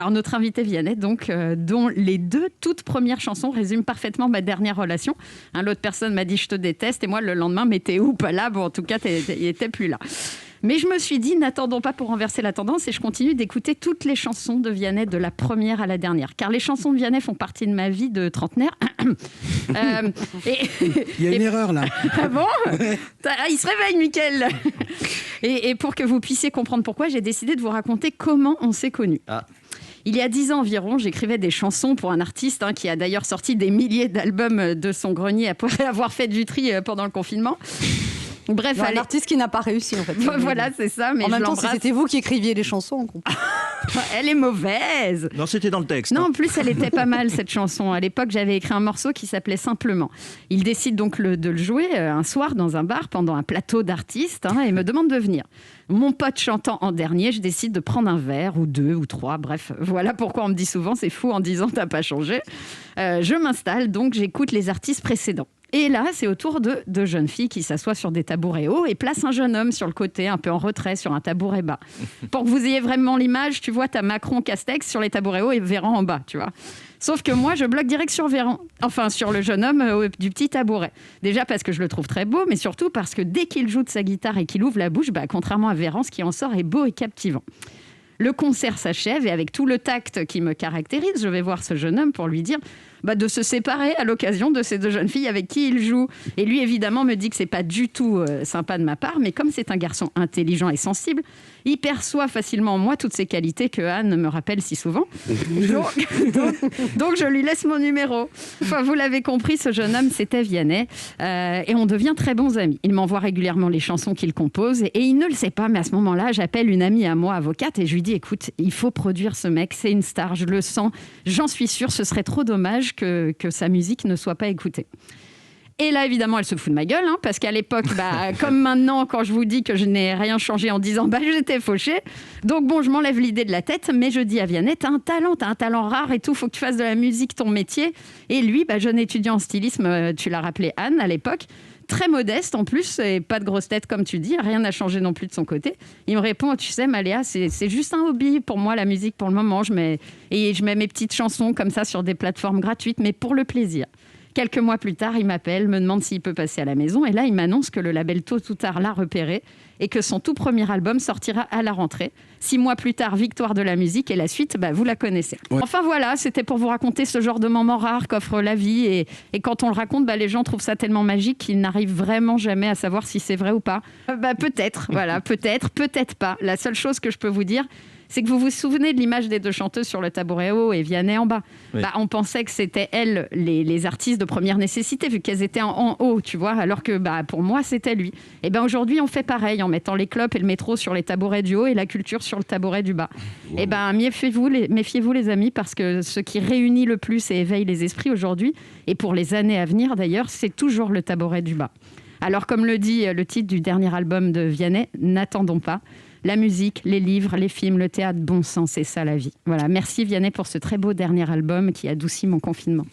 Alors notre invité Vianney, donc, dont les 2 toutes premières chansons résument parfaitement ma dernière relation. L'autre personne m'a dit « je te déteste » et moi le lendemain, mais t'es où? Pas là. Bon, en tout cas, il n'était plus là. Mais je me suis dit, n'attendons pas pour renverser la tendance et je continue d'écouter toutes les chansons de Vianney de la première à la dernière. Car les chansons de Vianney font partie de ma vie de trentenaire. Il y a une erreur là. Ah bon? Il se réveille, Mickaël. Et pour que vous puissiez comprendre pourquoi, j'ai décidé de vous raconter comment on s'est connus. Il y a 10 ans environ, j'écrivais des chansons pour un artiste qui a d'ailleurs sorti des milliers d'albums de son grenier après avoir fait du tri pendant le confinement. Bref, un artiste qui n'a pas réussi en fait. Voilà, c'est ça. Mais en même temps, si c'était vous qui écriviez les chansons. Elle est mauvaise. Non, c'était dans le texte. Non, en plus, elle était pas mal cette chanson. À l'époque, j'avais écrit un morceau qui s'appelait Simplement. Il décide donc de le jouer un soir dans un bar pendant un plateau d'artistes et me demande de venir. Mon pote chantant en dernier, je décide de prendre un verre ou 2 ou 3. Bref, voilà pourquoi on me dit souvent c'est fou en disant t'as pas changé. Je m'installe, donc j'écoute les artistes précédents. Et là, c'est au tour de 2 jeunes filles qui s'assoient sur des tabourets hauts et placent un jeune homme sur le côté, un peu en retrait, sur un tabouret bas. Pour que vous ayez vraiment l'image, tu vois, t'as Macron, Castex sur les tabourets hauts et Véran en bas, tu vois. Sauf que moi, je bloque direct sur Véran, enfin sur le jeune homme du petit tabouret. Déjà parce que je le trouve très beau, mais surtout parce que dès qu'il joue de sa guitare et qu'il ouvre la bouche, contrairement à Véran, ce qui en sort est beau et captivant. Le concert s'achève et avec tout le tact qui me caractérise, je vais voir ce jeune homme pour lui dire de se séparer à l'occasion de ces 2 jeunes filles avec qui il joue. Et lui, évidemment, me dit que c'est pas du tout sympa de ma part, mais comme c'est un garçon intelligent et sensible, il perçoit facilement en moi toutes ces qualités que Anne me rappelle si souvent. Donc je lui laisse mon numéro. Enfin, vous l'avez compris, ce jeune homme, c'était Vianney. Et on devient très bons amis. Il m'envoie régulièrement les chansons qu'il compose. Et il ne le sait pas, mais à ce moment-là, j'appelle une amie à moi, avocate, et je lui dis, écoute, il faut produire ce mec, c'est une star, je le sens. J'en suis sûre, ce serait trop dommage que sa musique ne soit pas écoutée. Et là, évidemment, elle se fout de ma gueule, parce qu'à l'époque, comme maintenant, quand je vous dis que je n'ai rien changé en disant j'étais fauchée. Donc bon, je m'enlève l'idée de la tête, mais je dis à Vianney, t'as un talent rare et tout, faut que tu fasses de la musique ton métier. Et lui, jeune étudiant en stylisme, tu l'as rappelé Anne à l'époque, très modeste en plus, et pas de grosse tête comme tu dis, rien n'a changé non plus de son côté. Il me répond, tu sais Maléa, c'est juste un hobby pour moi la musique pour le moment, je mets mes petites chansons comme ça sur des plateformes gratuites, mais pour le plaisir. Quelques mois plus tard, il m'appelle, me demande s'il peut passer à la maison. Et là, il m'annonce que le label Tôt ou Tard l'a repéré et que son tout premier album sortira à la rentrée. 6 mois plus tard, victoire de la musique. Et la suite, vous la connaissez. Ouais. Enfin voilà, c'était pour vous raconter ce genre de moment rare qu'offre la vie. Et quand on le raconte, les gens trouvent ça tellement magique qu'ils n'arrivent vraiment jamais à savoir si c'est vrai ou pas. Peut-être, voilà, peut-être pas. La seule chose que je peux vous dire, c'est que vous vous souvenez de l'image des 2 chanteuses sur le tabouret haut et Vianney en bas. Oui. On pensait que c'était elles, les artistes de première nécessité, vu qu'elles étaient en haut, tu vois, alors que pour moi, c'était lui. Et aujourd'hui, on fait pareil, en mettant les clopes et le métro sur les tabourets du haut et la culture sur le tabouret du bas. Wow. Et méfiez-vous les amis, parce que ce qui réunit le plus et éveille les esprits aujourd'hui, et pour les années à venir d'ailleurs, c'est toujours le tabouret du bas. Alors, comme le dit le titre du dernier album de Vianney, n'attendons pas. La musique, les livres, les films, le théâtre, bon sang, c'est ça la vie. Voilà, merci Vianney pour ce très beau dernier album qui adoucit mon confinement.